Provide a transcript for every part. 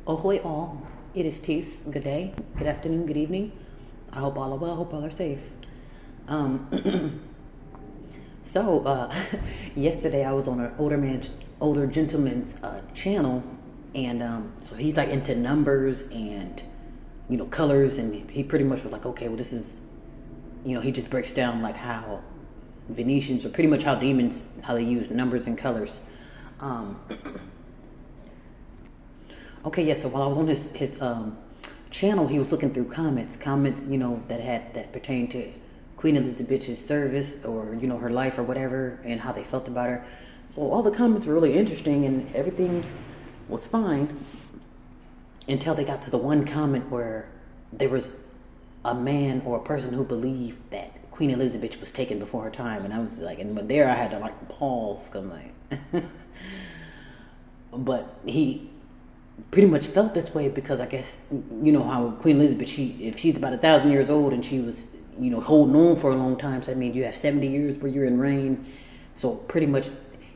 Ahoy all, it is Tees. Good day, good afternoon, good evening. I hope all are well, hope all are safe. Um, so, yesterday I was on an older gentleman's channel, and so he's like into numbers and, colors, and he pretty much was like, okay, well this is, he just breaks down like how Venetians, or pretty much how demons, how they use numbers and colors. Um, Okay, yeah. So while I was on his channel, he was looking through comments, that pertain to Queen Elizabeth's service, or her life or whatever, and how they felt about her. So all the comments were really interesting, and everything was fine until they got to the one comment where there was a man or a person who believed that Queen Elizabeth was taken before her time, and I was like, and there I had to like pause, cause I'm like, but he pretty much felt this way because I guess how Queen Elizabeth, if she's about 1,000 years old and she was holding on for a long time, so I mean you have 70 years where you're in reign, so pretty much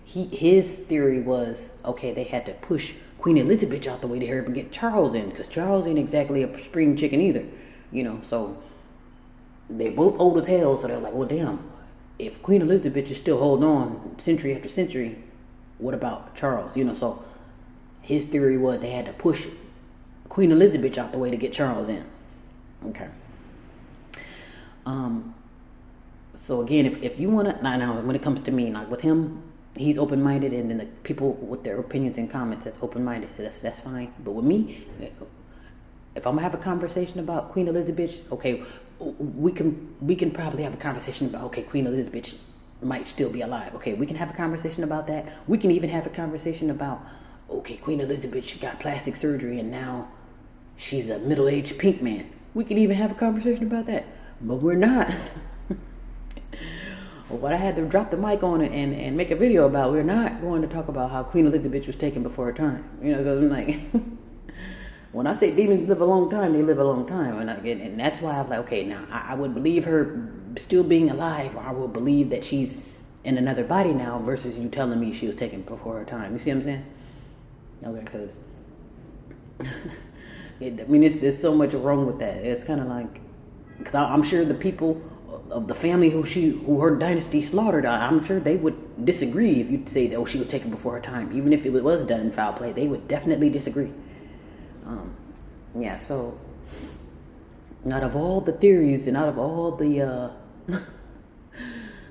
his theory was, okay, they had to push Queen Elizabeth out the way to hurry up and get Charles in, because Charles ain't exactly a spring chicken either, so they both old as hell, so they're like, well damn, if Queen Elizabeth is still holding on century after century, what about Charles, so his theory was they had to push Queen Elizabeth out the way to get Charles in. Okay. So again, if you want to, now when it comes to me, like with him, he's open-minded, and then the people with their opinions and comments that's open-minded, that's fine. But with me, if I'm gonna have a conversation about Queen Elizabeth, okay, we can probably have a conversation about, okay, Queen Elizabeth might still be alive. Okay, we can have a conversation about that. We can even have a conversation about, okay, Queen Elizabeth, she got plastic surgery and now she's a middle-aged pink man. We can even have a conversation about that, but we're not. What I had to drop the mic on and make a video about, we're not going to talk about how Queen Elizabeth was taken before her time. Because I'm like, when I say demons live a long time, they live a long time. And that's why I'm like, okay, now I would believe her still being alive, or I will believe that she's in another body now, versus you telling me she was taken before her time. You see what I'm saying? Okay, because there's so much wrong with that. It's kind of like, because I'm sure the people of the family who her dynasty slaughtered, I'm sure they would disagree if you say that, oh, she was taken before her time. Even if it was done in foul play, they would definitely disagree. Yeah, so out of all the theories and out of all the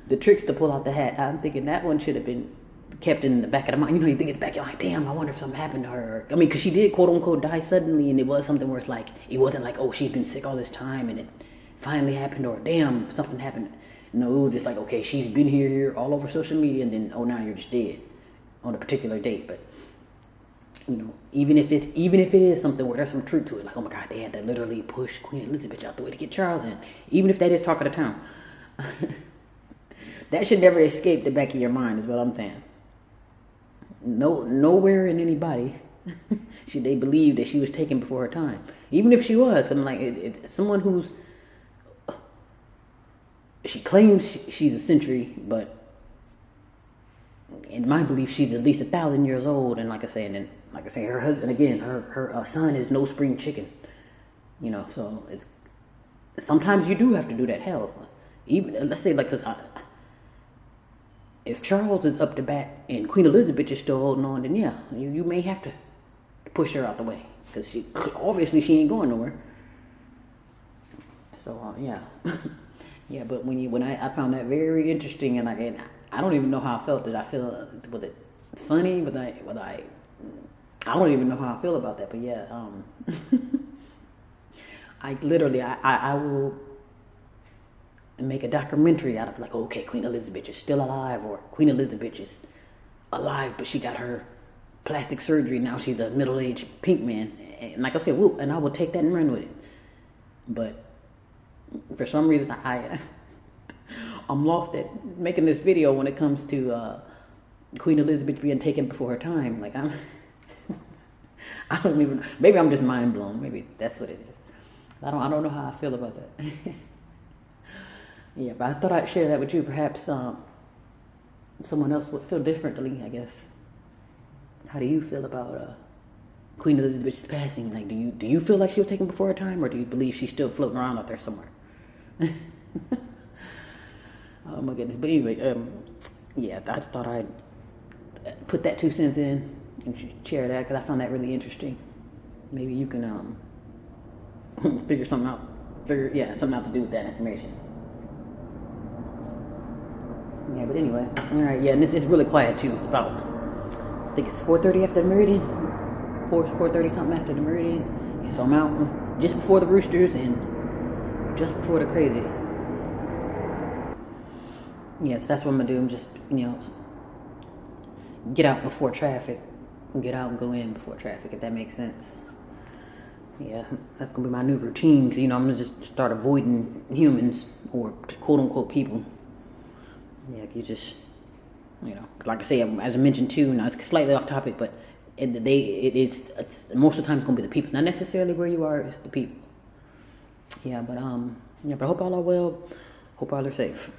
the tricks to pull out the hat, I'm thinking that one should have been kept in the back of the mind. You think in the back of your mind, damn, I wonder if something happened to her. I mean, because she did quote unquote die suddenly, and it was something where it's like, it wasn't like, oh, she's been sick all this time and it finally happened, or damn, something happened. No, it was just like, okay, she's been here all over social media, and then, oh, now you're just dead on a particular date. But even if it is something where there's some truth to it, like, oh my God, they had to literally push Queen Elizabeth out the way to get Charles in, even if that is talk of the town. That should never escape the back of your mind, is what I'm saying. Nowhere in anybody should they believe that she was taken before her time, even if she was. And like, someone who's, she claims she's a century, but in my belief, she's at least 1,000 years old. And like I say, her husband, again, her son is no spring chicken. So it's, sometimes you do have to do that. Hell, even let's say, like, because if Charles is up to bat and Queen Elizabeth is still holding on, then yeah, you may have to push her out the way, because she obviously she ain't going nowhere. So yeah, yeah. But when I found that very interesting, and I don't even know how I felt. Did I feel, was it funny? I don't even know how I feel about that. But yeah, I will make a documentary out of, like, okay, Queen Elizabeth is still alive, or Queen Elizabeth is alive but she got her plastic surgery, now she's a middle-aged pink man, and like I said, and I will take that and run with it. But for some reason I'm lost at making this video when it comes to Queen Elizabeth being taken before her time. Like, I don't even, maybe I'm just mind blown, maybe that's what it is. I don't know how I feel about that. Yeah, but I thought I'd share that with you. Perhaps someone else would feel differently, I guess. How do you feel about Queen Elizabeth's passing, like, do you feel like she was taken before her time, or do you believe she's still floating around out there somewhere? Oh my goodness. But anyway, yeah, I just thought I'd put that 2 cents in and share that because I found that really interesting. Maybe you can figure something out. Something out to do with that information. Yeah, but anyway, all right. Yeah, and this is really quiet too. It's about, I think it's 4:30 after the meridian, 4:30 something after the meridian. Yeah, so I'm out just before the roosters and just before the crazy. Yes, that's what I'm gonna do. I'm just, get out before traffic. Get out and go in before traffic, if that makes sense. Yeah, that's gonna be my new routine. Cause I'm gonna just start avoiding humans or quote unquote people. Yeah, you just, like I say, as I mentioned too. Now it's slightly off topic, but it's most of the time it's gonna be the people, not necessarily where you are. It's the people. Yeah, but I hope all are well. Hope all are safe.